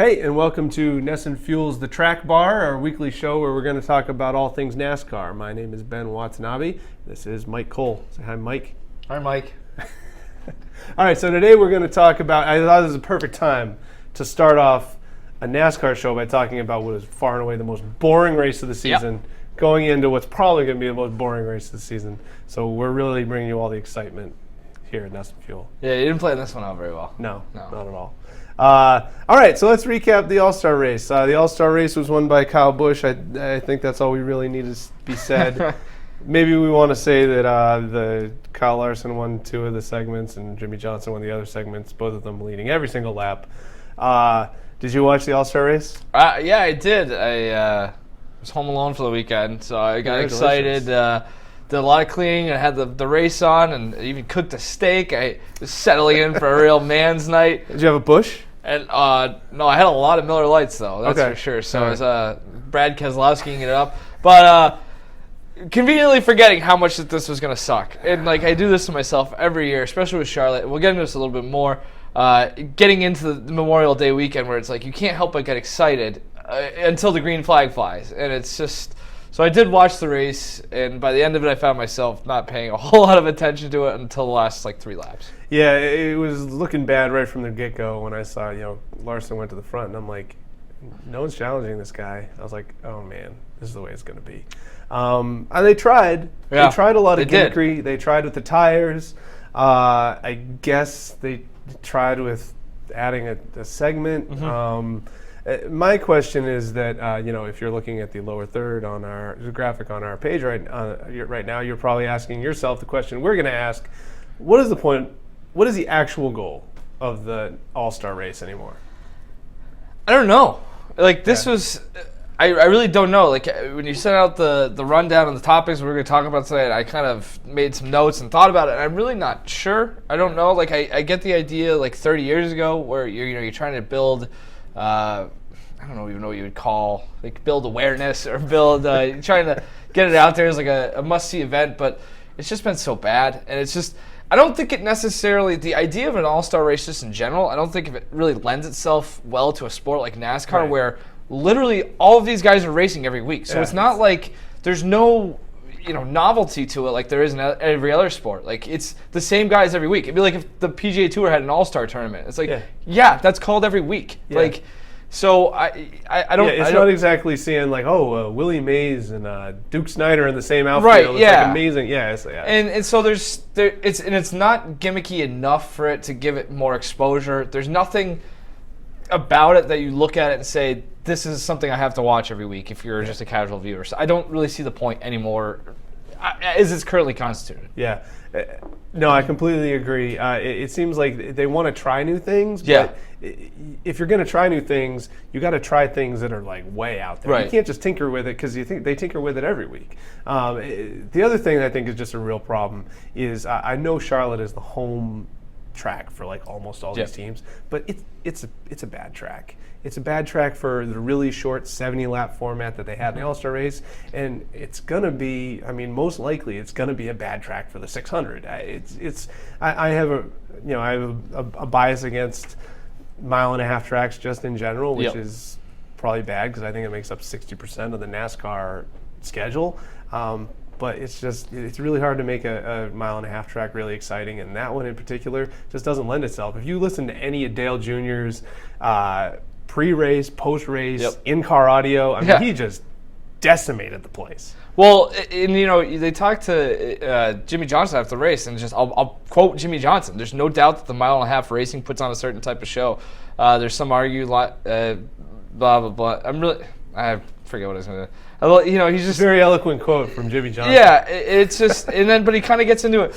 Hey, and welcome to Nesson Fuel's The Track Bar, our weekly show where we're going to talk about all things NASCAR. My name is Ben Watanabe. This is Mike Cole. Say hi, Mike. Hi, Mike. All right, so today we're going to talk about, I thought this was a perfect time to start off a NASCAR show by talking about what is far and away the most boring race of the season, going into what's probably going to be the most boring race of the season. So we're really bringing you all the excitement here at Nesson Fuel. Yeah, you didn't play this one out very well. No, not at all. All right, so let's recap the All-Star race. The All-Star race was won by Kyle Busch. I think that's all we really need to be said. Maybe we want to say that the Kyle Larson won 2 of the segments and Jimmy Johnson won the other segments, both of them leading every single lap. Did you watch the All-Star race? Yeah, I did. I was home alone for the weekend, so I got excited. Did a lot of cleaning. I had the race on and even cooked a steak. I was settling in for a real man's night. Did you have a Busch? And no, I had a lot of Miller Lights, though. That's for sure. So it was Brad Keselowskiing it up. But conveniently forgetting how much that this was going to suck. And, I do this to myself every year, especially with Charlotte. We'll get into this a little bit more. Getting into the Memorial Day weekend where it's you can't help but get excited until the green flag flies. And it's just... So I did watch the race, and by the end of it, I found myself not paying a whole lot of attention to it until the last 3 laps. Yeah, it was looking bad right from the get-go when I saw, Larson went to the front, and I'm like, no one's challenging this guy. I was like, oh man, this is the way it's going to be. And they tried. Yeah, they tried a lot of gimmickry. They tried with the tires. I guess they tried with adding a segment. Mm-hmm. My question is that, if you're looking at the lower third on our graphic on our page right now, you're probably asking yourself the question we're going to ask, what is the point, what is the actual goal of the All-Star race anymore? I don't know. This was, I really don't know. When you sent out the rundown on the topics we're going to talk about today, I kind of made some notes and thought about it, and I'm really not sure. I don't know. I get the idea 30 years ago where you're trying to build I don't even know what you would call build awareness or build trying to get it out there as a must-see event, but it's just been so bad, and it's just I don't think it necessarily the idea of an all-star race just in general. I don't think if it really lends itself well to a sport like NASCAR where literally all of these guys are racing every week, so it's not there's no novelty to it like there is in every other sport. It's the same guys every week. It'd be like if the PGA Tour had an all-star tournament. It's that's called every week. Yeah. So I don't. Yeah, it's not exactly seeing Willie Mays and Duke Snyder in the same outfit. Right. It's amazing. Yeah. And so it's not gimmicky enough for it to give it more exposure. There's nothing about it that you look at it and say this is something I have to watch every week if you're just a casual viewer. So I don't really see the point anymore as it's currently constituted. Yeah. No, I completely agree. It seems like they want to try new things, but if you're going to try new things, you got to try things that are way out there. Right. You can't just tinker with it because you think they tinker with it every week. The other thing that I think is just a real problem is I know Charlotte is the home track for almost all these teams, but it's a bad track. It's a bad track for the really short 70-lap format that they had in the All-Star race, and it's going to be, most likely it's going to be a bad track for the 600. I have a bias against mile-and-a-half tracks just in general, which is probably bad because I think it makes up 60% of the NASCAR schedule. But it's really hard to make a mile-and-a-half track really exciting, and that one in particular just doesn't lend itself. If you listen to any of Dale Jr.'s pre-race, post-race, in-car audio, he just decimated the place. Well, and they talked to Jimmy Johnson after the race, and I'll quote Jimmy Johnson. There's no doubt that the mile-and-a-half racing puts on a certain type of show. There's some argue blah blah blah. I forget what I was going to. He's just very eloquent quote from Jimmy Johnson. Yeah, it's just, but he kind of gets into it.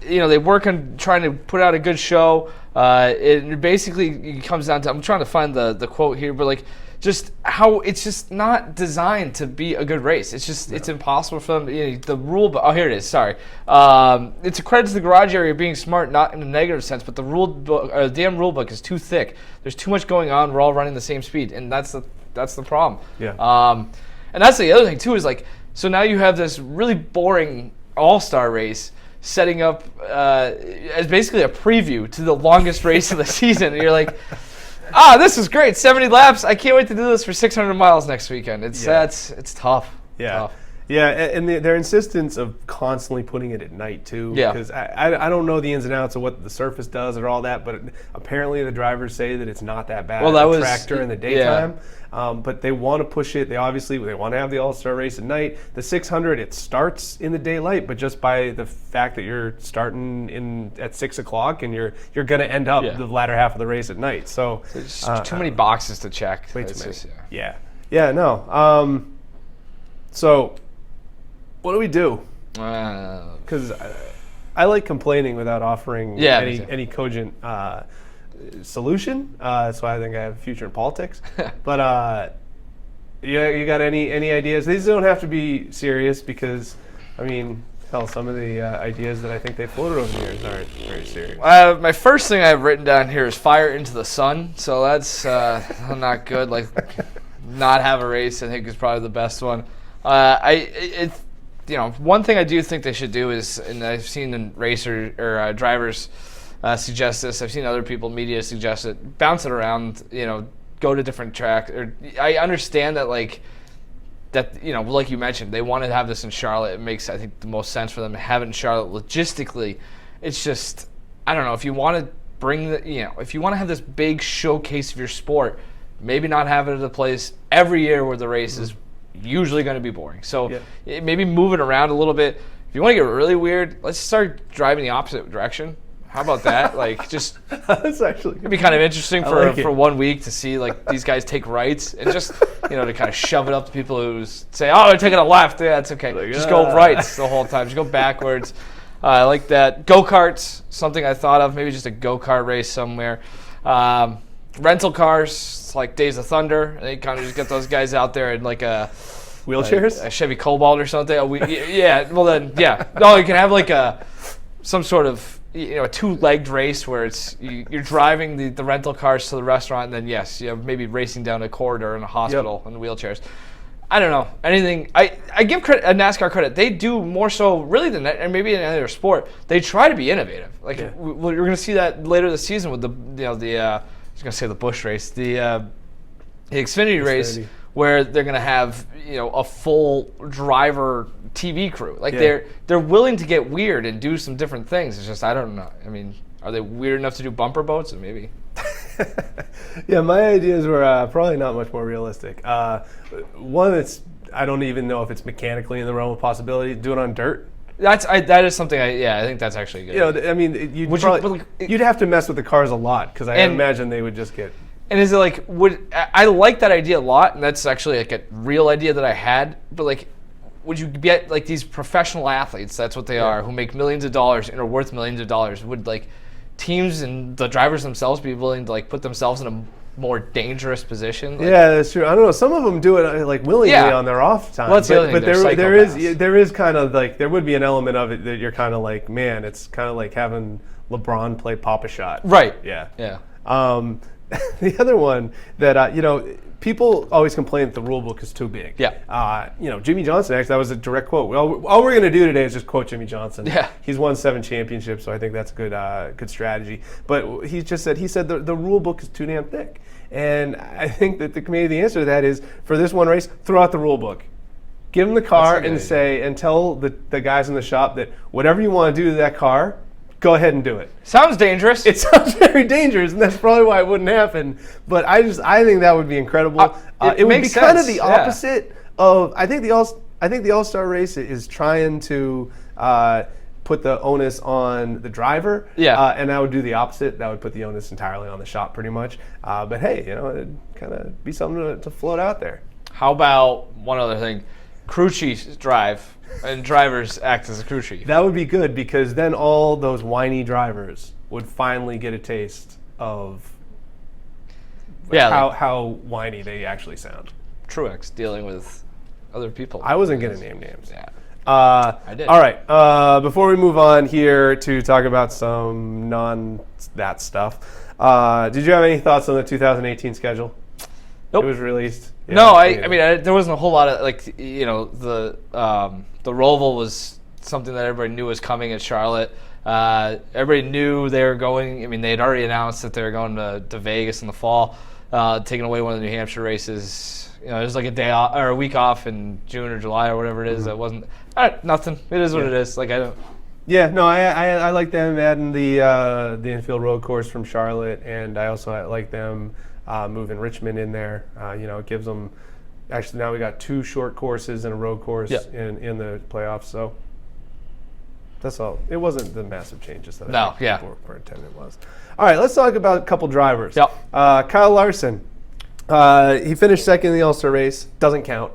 They work on trying to put out a good show. It basically comes down to, I'm trying to find the quote here, but just how it's just not designed to be a good race. It's just it's impossible for them. The rule book. Oh, here it is. Sorry. It's a credit to the garage area being smart, not in a negative sense, but the rule book, damn rule book, is too thick. There's too much going on. We're all running the same speed, and that's the problem. Yeah. And that's the other thing too is so now you have this really boring all-star race setting up as basically a preview to the longest race of the season, and you're This is great. 70 laps. I can't wait to do this for 600 miles next weekend. It's tough. Yeah. Tough. Yeah, and their insistence of constantly putting it at night too. Yeah. Because I don't know the ins and outs of what the surface does or all that, but apparently the drivers say that it's not that bad. Well, that was track during the daytime. But they want to push it. They want to have the All-Star race at night. The 600, it starts in the daylight, but just by the fact that you're starting at 6 o'clock and you're going to end up the latter half of the race at night. So there's too many boxes to check. Way too many. No. So what do we do? Because I like complaining without offering any cogent solution. That's why I think I have a future in politics. But you got any ideas? These don't have to be serious because, I mean, hell, some of the ideas that I think they floated over the years aren't very serious. My first thing I've written down here is fire into the sun. So that's not good. Like, not have a race, I think, is probably the best one. One thing I do think they should do is, and I've seen drivers suggest this. I've seen other people, media suggest it. Bounce it around. Go to different tracks. I understand that, like you mentioned, they wanted to have this in Charlotte. It makes, I think, the most sense for them to have it in Charlotte. Logistically, it's just, I don't know, if you want to if you want to have this big showcase of your sport, maybe not have it at a place every year where the race is usually going to be boring. So maybe move it around a little bit. If you want to get really weird, let's start driving the opposite direction. How about that? Just that's actually it'd be kind of interesting for 1 week to see these guys take rights and just to kind of shove it up to people who say, oh, they're taking a left. Yeah, it's okay. Just go rights the whole time. Just go backwards. I like that. Go-karts, something I thought of. Maybe just a go-kart race somewhere. Rental cars, like Days of Thunder. They kind of just get those guys out there in wheelchairs, a Chevy Cobalt or something. No, you can have some sort of a two-legged race where you're driving the rental cars to the restaurant, and then you have maybe racing down a corridor in a hospital in wheelchairs. I don't know anything. I give a NASCAR credit. They do more so really than that, and maybe in any other sport. They try to be innovative. We're going to see that later this season with I was going to say the Busch race, the Xfinity race, where they're going to have a full driver TV crew. They're willing to get weird and do some different things. It's just, I don't know. I mean, are they weird enough to do bumper boats? Maybe. Yeah, my ideas were probably not much more realistic. One that's, I don't even know if it's mechanically in the realm of possibility. Do it on dirt. That is something I think that's actually good. I mean, you'd have to mess with the cars a lot because I imagine they would just get. And is it I like that idea a lot, and that's actually a real idea that I had. But would you get these professional athletes? That's what they are, who make millions of dollars and are worth millions of dollars. Would teams and the drivers themselves be willing to put themselves in a more dangerous position? That's true. I don't know. Some of them do it willingly on their off time. Well, that's the other thing. But there is kind of there would be an element of it that you're kind of man, it's kind of like having LeBron play Pop-A-Shot. Right. Yeah. Yeah. The other one that people always complain that the rule book is too big. Yeah. Jimmy Johnson, actually, that was a direct quote. Well, all we're going to do today is just quote Jimmy Johnson. Yeah. He's won 7 championships, so I think that's a good strategy. But he said the rule book is too damn thick. And I think that the answer to that is, for this one race, throw out the rule book. Give them the car and tell the guys in the shop that whatever you want to do to that car, go ahead and do it. Sounds dangerous. It sounds very dangerous, and that's probably why it wouldn't happen. But I think that would be incredible. It would be kind of the opposite of. I think the All-Star race is trying to put the onus on the driver. Yeah. And that would do the opposite. That would put the onus entirely on the shop, pretty much. But hey, it'd kind of be something to float out there. How about one other thing? Crew chiefs drive. And drivers act as a crew chief. That would be good, because then all those whiny drivers would finally get a taste of how whiny they actually sound. Truex dealing with other people. I wasn't going to name names. Yeah. I did. All right. Before we move on here to talk about some that stuff, did you have any thoughts on the 2018 schedule? Nope. It was released. Yeah, no, I mean, there wasn't a whole lot of the Roval was something that everybody knew was coming at Charlotte. Everybody knew they were going. I mean, they had already announced that they were going to Vegas in the fall, taking away one of the New Hampshire races. It was like a day off or a week off in June or July or whatever it is. That wasn't nothing. It is what it is. Like I don't. Yeah, no, I like them adding the infield road course from Charlotte, and I also like them moving Richmond in there. It gives them. Actually, now we got 2 short courses and a road course in the playoffs. So that's all. It wasn't the massive changes that I think people were intended it was. All right, let's talk about a couple drivers. Yep. Kyle Larson. He finished second in the All-Star race. Doesn't count.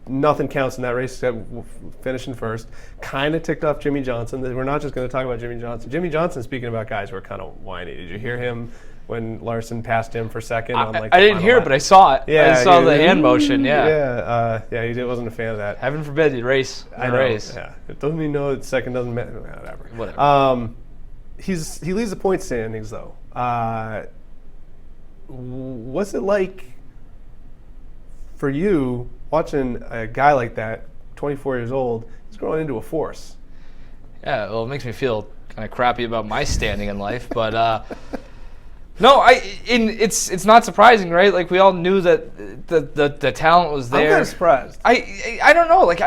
Nothing counts in that race except finishing first. Kind of ticked off Jimmy Johnson. We're not just going to talk about Jimmy Johnson. Jimmy Johnson, speaking about guys who are kind of whiny. Did you hear him when Larson passed him for second? I didn't hear it, but I saw it. Yeah, I saw the hand motion. Yeah. He wasn't a fan of that. Heaven forbid you race. Race. Yeah. It doesn't mean no. Second doesn't matter. Whatever. He leads the point standings though. What's it like for you watching a guy like that, 24 years old, he's growing into a force? Yeah, well, it makes me feel kind of crappy about my standing in life, but no, it's not surprising, right? Like we all knew that the talent was there. I'm kind of surprised. I don't know. Like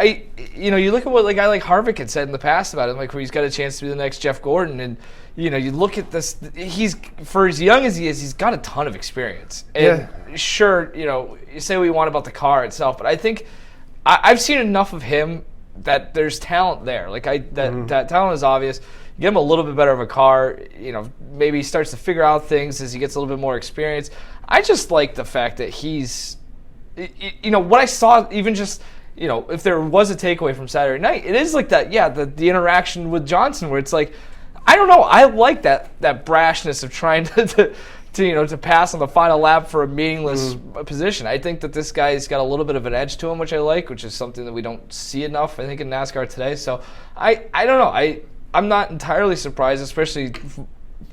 you look at what a guy like Harvick had said in the past about him, like where he's got a chance to be the next Jeff Gordon, and you look at this. He's for as young as he is, he's got a ton of experience. And sure, you say what you want about the car itself, but I think I've seen enough of him that there's talent there. Like that talent is obvious. You get him a little bit better of a car, maybe he starts to figure out things as he gets a little bit more experience. I just like the fact that he's, what I saw, even just, if there was a takeaway from Saturday night, it is like that, the interaction with Johnson where it's like, I don't know, I like that brashness of trying to pass on the final lap for a meaningless position. I think that this guy's got a little bit of an edge to him, which I like, which is something that we don't see enough, I think, in NASCAR today. So I don't know. I'm not entirely surprised, especially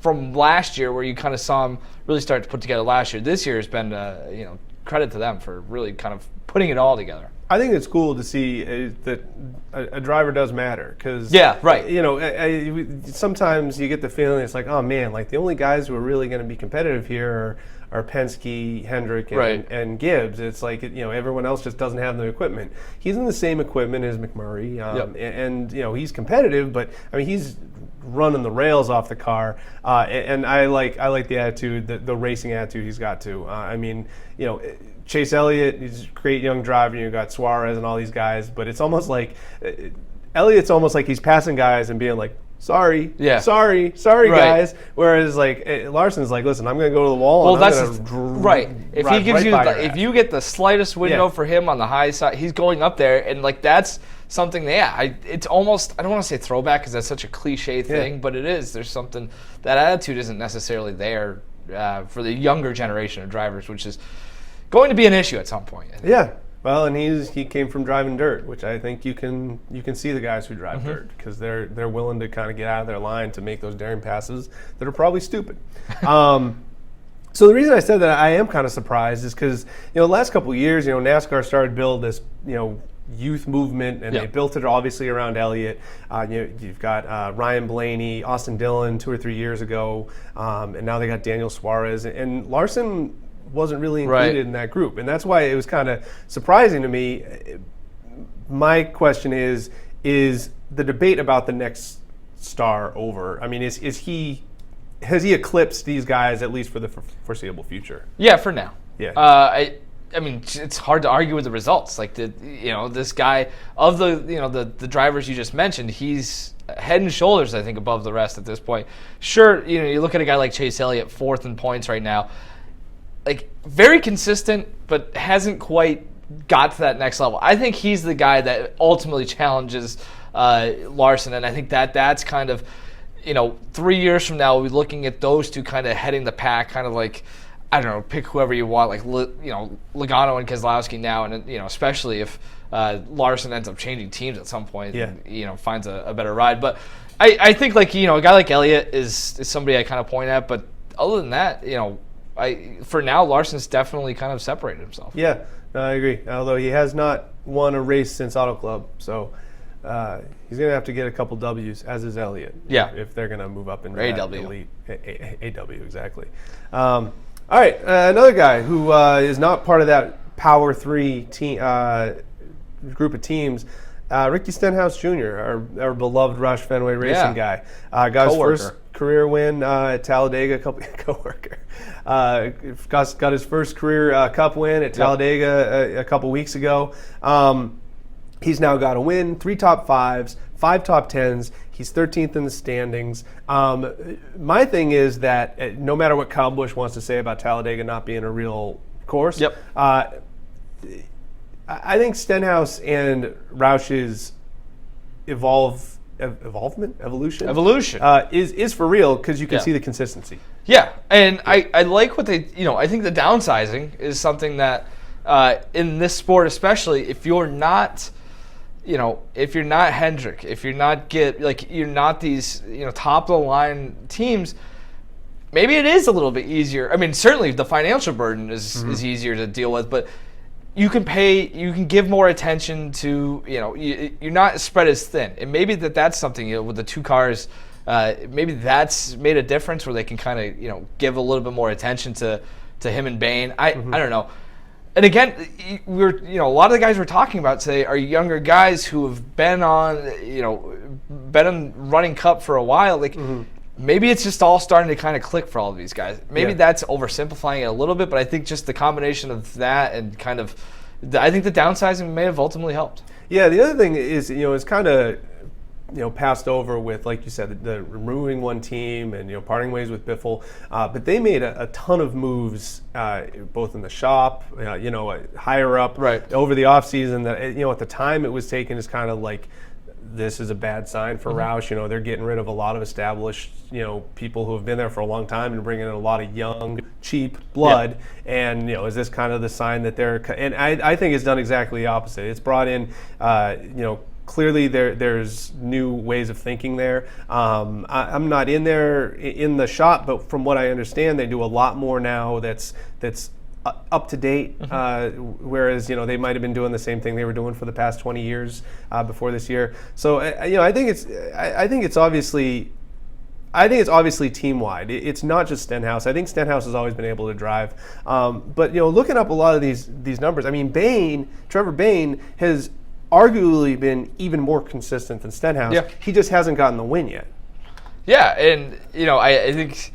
from last year where you kind of saw him really start to put together last year. This year has been, credit to them for really kind of putting it all together. I think it's cool to see that a driver does matter because sometimes you get the feeling it's like, oh man, like the only guys who are really going to be competitive here are Penske, Hendrick, and Gibbs. It's like everyone else just doesn't have the equipment. He's in the same equipment as McMurray, and he's competitive, but I mean he's running the rails off the car, and I like the attitude, the racing attitude he's got too. Chase Elliott, he's a great young driver. You got Suarez and all these guys, but it's almost like Elliott's almost like he's passing guys and being like, sorry, guys. Whereas like Larson's like, listen, I'm going to go to the wall. Well, that's right. If he gives you, if you get the slightest window for him on the high side, he's going up there, and like that's something. It's almost, I don't want to say throwback because that's such a cliche thing, but it is. There's something, that attitude isn't necessarily there for the younger generation of drivers, which is going to be an issue at some point. Yeah. Well, and he came from driving dirt, which I think you can see the guys who drive dirt because they're willing to kind of get out of their line to make those daring passes that are probably stupid. So the reason I said that I am kind of surprised is because the last couple of years, NASCAR started to build this youth movement, and they built it obviously around Elliott. You've got Ryan Blaney, Austin Dillon 2 or 3 years ago, and now they got Daniel Suarez and Larson wasn't really included in that group, and that's why it was kind of surprising to me. My question is the debate about the next star over? I mean, has he eclipsed these guys at least for the foreseeable future? Yeah, for now. Yeah. I mean, it's hard to argue with the results. Like this guy of the drivers you just mentioned, he's head and shoulders, I think, above the rest at this point. Sure, you look at a guy like Chase Elliott, 4th in points right now. Like, very consistent, but hasn't quite got to that next level. I think he's the guy that ultimately challenges Larson, and I think that's kind of, 3 years from now, we'll be looking at those two kind of heading the pack, kind of like, I don't know, pick whoever you want, like, Logano and Keselowski now, and, especially if Larson ends up changing teams at some point and, finds a better ride. But I think, like, a guy like Elliott is somebody I kind of point at, but other than that, for now, Larson's definitely kind of separated himself. Yeah, no, I agree. Although he has not won a race since Auto Club, so he's going to have to get a couple W's, as is Elliott. Yeah. If they're going to move up into AW. that elite. AW, exactly. All right, another guy who is not part of that Power 3 team, group of teams, Ricky Stenhouse Jr., our beloved Roush Fenway racing guy. Got his first career win at Talladega, got his first career Cup win at Talladega a couple weeks ago. He's now got a win, 3 top 5s, 5 top 10s. He's 13th in the standings. My thing is that no matter what Kyle Busch wants to say about Talladega not being a real course, I think Stenhouse and Roush's evolution is for real, because you can see the consistency. Yeah, and I like what they, I think the downsizing is something that in this sport especially, if you're not Hendrick, if you're not you're not these top of the line teams, maybe it is a little bit easier. I mean, certainly the financial burden is easier to deal with, but you can give more attention to, you're not spread as thin. And maybe that's something, with the 2 cars, maybe that's made a difference where they can kind of, give a little bit more attention to him and Bane. I don't know. And again, a lot of the guys we're talking about today are younger guys who have been on running Cup for a while. Maybe it's just all starting to kind of click for all of these guys. Maybe that's oversimplifying it a little bit, but I think just the combination of that and kind of, I think the downsizing may have ultimately helped. Yeah, the other thing is, it's kind of, passed over with, like you said, the removing one team and, parting ways with Biffle. But they made a ton of moves, both in the shop, higher up, over the offseason that, at the time it was taken as kind of like, this is a bad sign for Roush. They're getting rid of a lot of established, people who have been there for a long time and bringing in a lot of young, cheap blood. And, is this kind of the sign that they're, and I think it's done exactly the opposite. It's brought in, clearly there's new ways of thinking there. I'm not in the shop, but from what I understand, they do a lot more now that's up to date, whereas they might have been doing the same thing they were doing for the past 20 years before this year. So I think it's obviously team wide. It's not just Stenhouse. I think Stenhouse has always been able to drive, but looking up a lot of these numbers, I mean, Trevor Bane has arguably been even more consistent than Stenhouse. Yeah. He just hasn't gotten the win yet. Yeah, and I think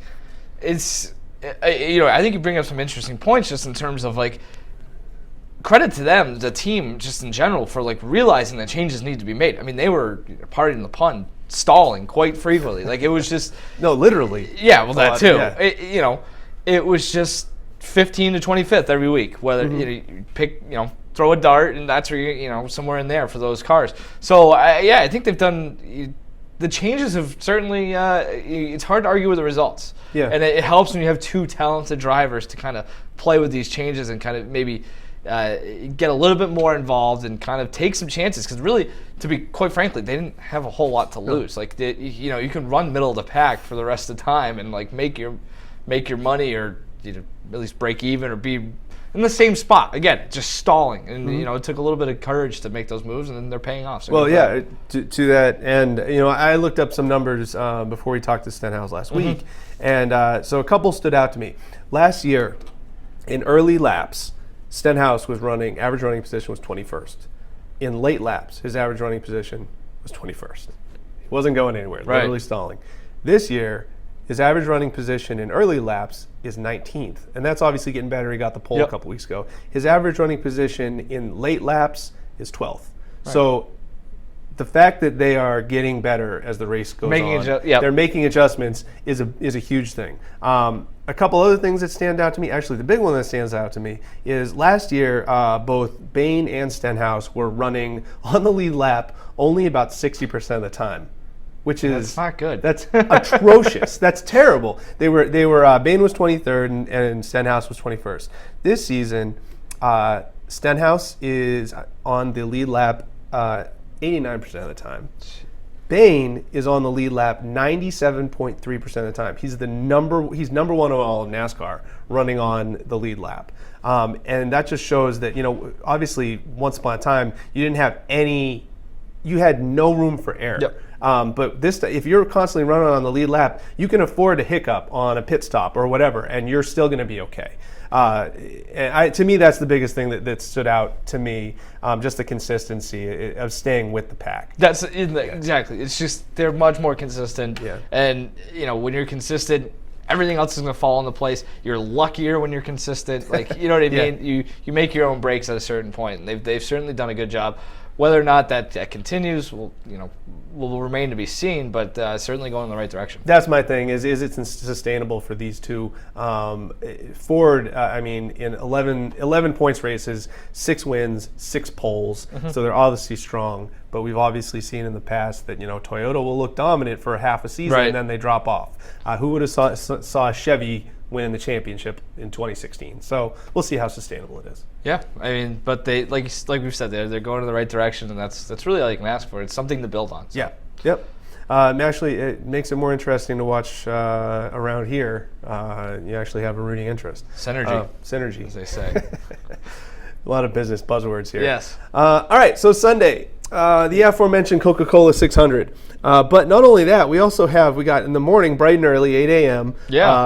it's. I think you bring up some interesting points just in terms of credit to them, the team, just in general, for realizing that changes need to be made. I mean, they were, pardon the pun, stalling quite frequently. It was just no, literally. Yeah, well, that too. Yeah. It was just 15 to 25th every week. Whether you pick, throw a dart, and that's where you somewhere in there for those cars. So I think they've done. The changes have certainly, it's hard to argue with the results. Yeah. And it helps when you have 2 talented drivers to kind of play with these changes and kind of maybe get a little bit more involved and kind of take some chances. Because really, to be quite frankly, they didn't have a whole lot to lose. You can run middle of the pack for the rest of the time and make your money, or at least break even or be in the same spot. Again, just stalling. And, it took a little bit of courage to make those moves, and then they're paying off. So well, yeah, to that end, I looked up some numbers before we talked to Stenhouse last week, and so a couple stood out to me. Last year, in early laps, Stenhouse was average running position was 21st. In late laps, his average running position was 21st. He wasn't going anywhere, literally stalling. This year, his average running position in early laps is 19th, and that's obviously getting better. He got the pole a couple weeks ago. His average running position in late laps is 12th. Right. So the fact that they are getting better as the race goes on, they're making adjustments is a huge thing. A couple other things that stand out to me, actually the big one that stands out to me, is last year both Bane and Stenhouse were running on the lead lap only about 60% of the time. Which is that's not good. That's atrocious. That's terrible. They were Bane was 23rd and Stenhouse was 21st. This season, Stenhouse is on the lead lap 89% of the time. Bane is on the lead lap 97.3% of the time. He's number one of all of NASCAR running on the lead lap. And that just shows that, obviously once upon a time you didn't have any you had no room for error. Yep. But if you're constantly running on the lead lap, you can afford a hiccup on a pit stop or whatever, and you're still going to be okay. To me, that's the biggest thing that stood out to me, just the consistency of staying with the pack. That's exactly. It's just they're much more consistent. Yeah. And when you're consistent, everything else is going to fall into place. You're luckier when you're consistent. Like, you know what I mean? You make your own breaks at a certain point, and they've certainly done a good job. Whether or not that continues, will remain to be seen, but certainly going in the right direction. That's my thing. Is it sustainable for these two? Ford, in 11 points races, 6 wins, 6 poles, so they're obviously strong. But we've obviously seen in the past that Toyota will look dominant for half a season and then they drop off. Who would have saw Chevy winning the championship in 2016? So we'll see how sustainable it is. Yeah, but they like we've said, they're going in the right direction, and that's really all you can ask for. It's something to build on. So. Yeah. Yep. Actually, it makes it more interesting to watch around here. You actually have a rooting interest. Synergy, as they say. A lot of business buzzwords here. Yes. All right, so Sunday, the aforementioned Coca-Cola 600. But not only that, we got in the morning, bright and early, 8 a.m.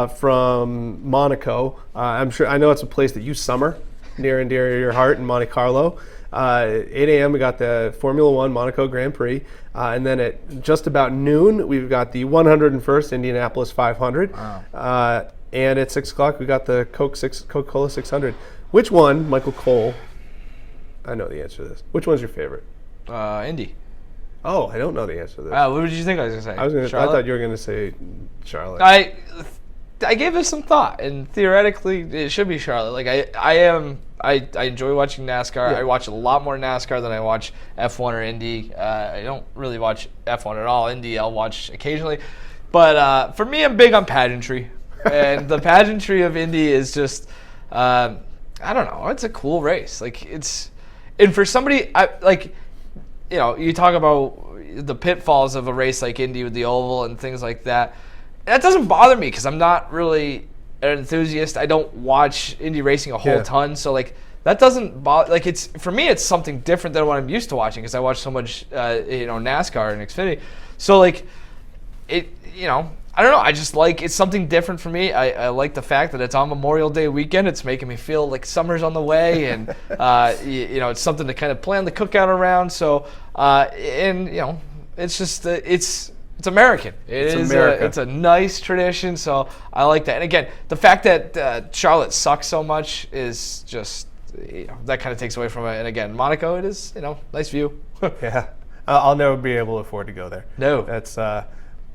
From Monaco. I know it's a place that you summer, near and dear to your heart, in Monte Carlo. 8 a.m. we got the Formula One Monaco Grand Prix. And then at just about noon, we've got the 101st Indianapolis 500. Wow. And at 6 o'clock, we got the Coca-Cola 600. Which one, Michael Cole, I know the answer to this. Which one's your favorite? Indy. Oh, I don't know the answer to this. What did you think I was going to say? I thought you were going to say Charlotte. I gave it some thought, and theoretically, it should be Charlotte. Like I enjoy watching NASCAR. Yeah. I watch a lot more NASCAR than I watch F1 or Indy. I don't really watch F1 at all. Indy I'll watch occasionally, but for me, I'm big on pageantry, and the pageantry of Indy is just. I don't know. It's a cool race. And for somebody, you talk about the pitfalls of a race like Indy with the oval and things like that. That doesn't bother me because I'm not really an enthusiast. I don't watch Indy racing a whole ton, so that doesn't bother. It's for me, it's something different than what I'm used to watching because I watch so much, NASCAR and Xfinity. So I don't know. I just it's something different for me. I like the fact that it's on Memorial Day weekend. It's making me feel like summer's on the way, and it's something to kind of plan the cookout around. So, it's just it's American. It's a nice tradition. So I like that. And again, the fact that Charlotte sucks so much is just that kind of takes away from it. And again, Monaco, it is nice view. Yeah, I'll never be able to afford to go there. No, that's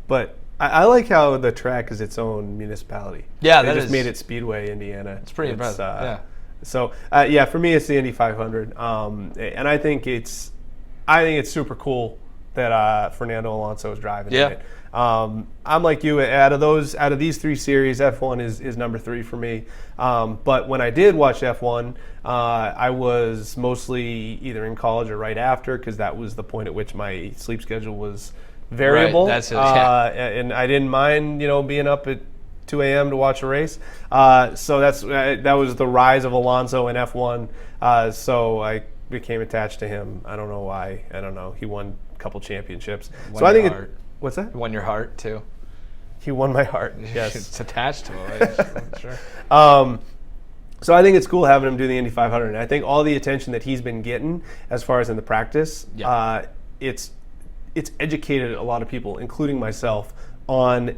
but. I like how the track is its own municipality. Yeah, they just made it Speedway, Indiana. It's pretty impressive. Yeah. So for me, it's the Indy 500, and I think it's super cool that Fernando Alonso is driving it. I'm like you. Out of these 3 series, F1 is number 3 for me. But when I did watch F1, I was mostly either in college or right after because that was the point at which my sleep schedule was variable. Right, that's it. Yeah. And I didn't mind, being up at 2 a.m. to watch a race. So that was the rise of Alonso in F1. So I became attached to him. I don't know why. I don't know. He won a couple championships. So I think what's that? He won your heart too. He won my heart. Yes. It's attached to him. Sure. So I think it's cool having him do the Indy 500. And I think all the attention that he's been getting as far as in the practice, it's educated a lot of people, including myself, on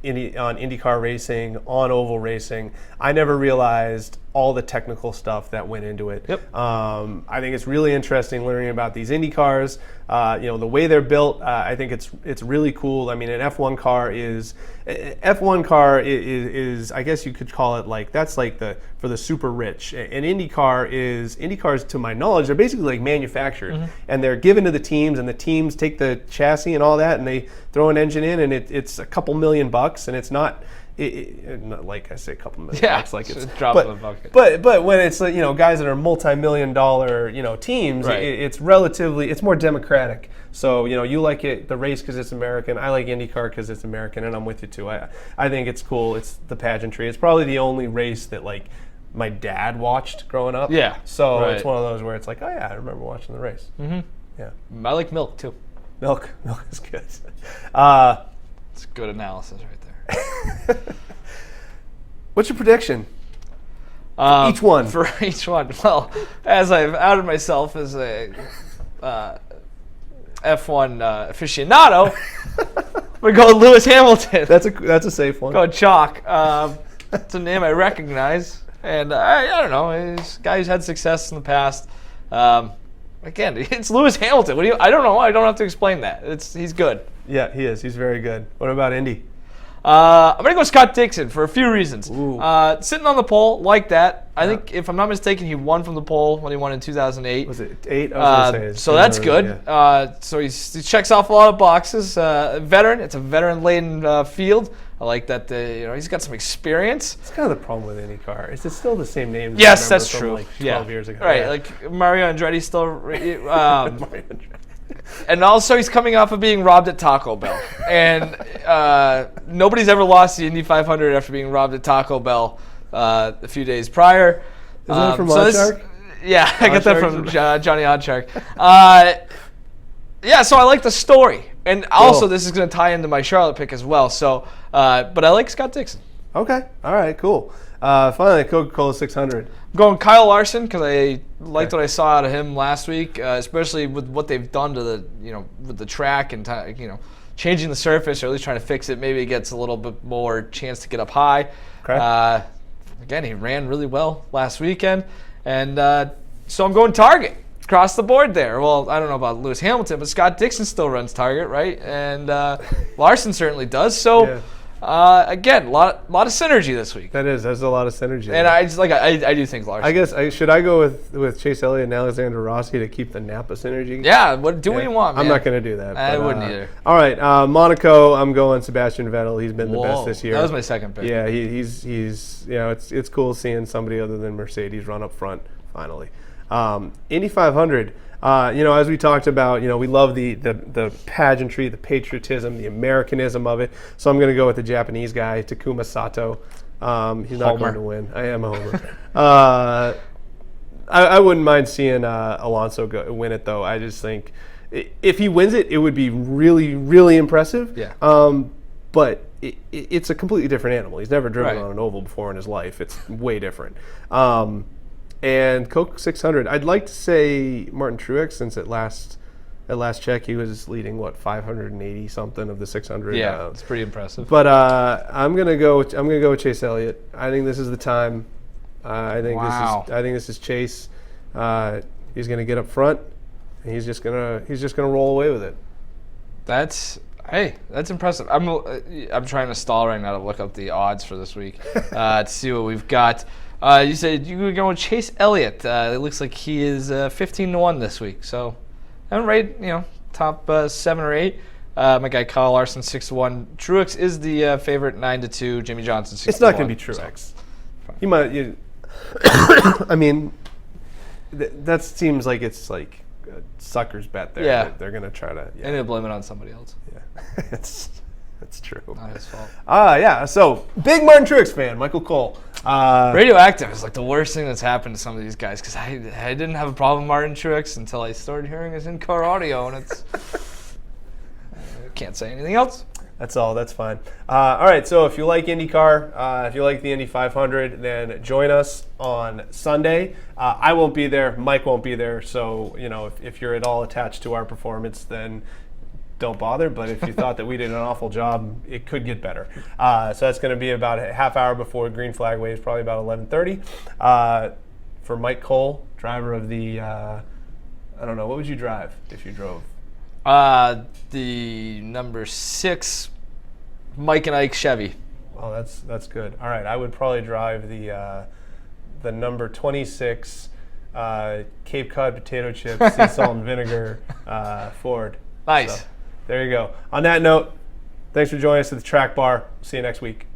IndyCar racing, on oval racing. I never realized all the technical stuff that went into it. Yep. I think it's really interesting learning about these Indy cars. The way they're built. I think it's really cool. I mean, an F1 car is I guess you could call it that's for the super rich. An IndyCars, to my knowledge, they're basically manufactured, and they're given to the teams, and the teams take the chassis and all that, and they throw an engine in, and it's a couple $1,000,000, and it's not. Not like I say, a couple $1,000,000. Yeah, like it's a drop in the bucket. But when it's guys that are multi-million-dollar teams, right. it's more democratic. So you like the race because it's American. I like IndyCar because it's American, and I'm with you too. I think it's cool. It's the pageantry. It's probably the only race that my dad watched growing up. Yeah. So right. It's one of those where it's oh yeah, I remember watching the race. Mm-hmm. Yeah. I like milk too. Milk is good. It's good analysis right there. What's your prediction? Each one. For each one. Well, as I've outed myself as a F1 aficionado, we're going Lewis Hamilton. That's a safe one. Go Chalk. It's a name I recognize, and I don't know. He's a guy who's had success in the past. Again, it's Lewis Hamilton. I don't know. I don't have to explain that. He's good. Yeah, he is. He's very good. What about Indy? I'm going to go Scott Dixon for a few reasons. Ooh. Sitting on the pole, like that. I think, if I'm not mistaken, he won from the pole when he won in 2008. Was it 8? I was going to say. So that's good. Yeah. So he checks off a lot of boxes. Veteran. It's a veteran-laden field. I like that. He's got some experience. It's kind of the problem with IndyCar. It's still the same names. Yes, that's true. Like 12 years ago. Right, Yeah. like Mario Andretti still. Mario Andretti. And also, he's coming off of being robbed at Taco Bell, and nobody's ever lost the Indy 500 after being robbed at Taco Bell a few days prior. Is that from Odshark? Yeah, I got that from Johnny Odshark. Yeah, so I like the story, and also this is going to tie into my Charlotte pick as well. So, but I like Scott Dixon. Okay, all right, cool. Finally, Coca-Cola 600. I'm going Kyle Larson because I liked what I saw out of him last week, especially with what they've done to with the track and changing the surface or at least trying to fix it. Maybe it gets a little bit more chance to get up high. Okay. Again, he ran really well last weekend, and so I'm going Target across the board there. Well, I don't know about Lewis Hamilton, but Scott Dixon still runs Target, right? And Larson certainly does. So. Yeah. Again, a lot of synergy this week. There's a lot of synergy. And I do think Larson. I guess should I go with Chase Elliott and Alexander Rossi to keep the Napa synergy? Yeah, what you want, man. I'm not going to do that. I wouldn't either. All right, Monaco. I'm going Sebastian Vettel. He's been the best this year. That was my second pick. Yeah, he's it's cool seeing somebody other than Mercedes run up front finally. Indy 500. As we talked about, we love the pageantry, the patriotism, the Americanism of it. So I'm going to go with the Japanese guy, Takuma Sato. He's not going to win. I am a homer. I wouldn't mind seeing Alonso win it, though. I just think if he wins it, it would be really, really impressive. Yeah. But it's a completely different animal. He's never driven on an oval before in his life. It's way different. And Coke 600, I'd like to say Martin Truex, since at last check he was leading 580 something of the 600. Yeah, it's pretty impressive. But I'm gonna go with Chase Elliott. I think this is the time. I think this is Chase. He's gonna get up front, and he's just gonna roll away with it. That's impressive. I'm trying to stall right now to look up the odds for this week to see what we've got. You said you were going with Chase Elliott. It looks like he is 15-1 this week. So I'm right, top 7 or 8. My guy Kyle Larson 6-1. Truex is the favorite 9-2. Jimmy Johnson 6-1. It's not going to be Truex. So. You might. I mean, that seems like it's like a sucker's bet there. Yeah. They're going to try to. Yeah. And they'll blame it on somebody else. Yeah. That's true. Not his fault. Yeah. So, big Martin Truex fan, Michael Cole. Radioactive is like the worst thing that's happened to some of these guys because I didn't have a problem with Martin Truex until I started hearing his in-car audio, and it's I can't say anything else. That's all. That's fine. All right. So, if you like IndyCar, if you like the Indy 500, then join us on Sunday. I won't be there. Mike won't be there. So, if you're at all attached to our performance, then don't bother, but if you thought that we did an awful job, it could get better. So that's going to be about a half hour before green flag waves, probably about 11:30. For Mike Cole, driver of the, I don't know, what would you drive if you drove? The number 6 Mike and Ike Chevy. Oh, that's good. All right, I would probably drive the number 26 Cape Cod potato chips, sea salt and vinegar Ford. Nice. So, there you go. On that note, thanks for joining us at the Track Bar. See you next week.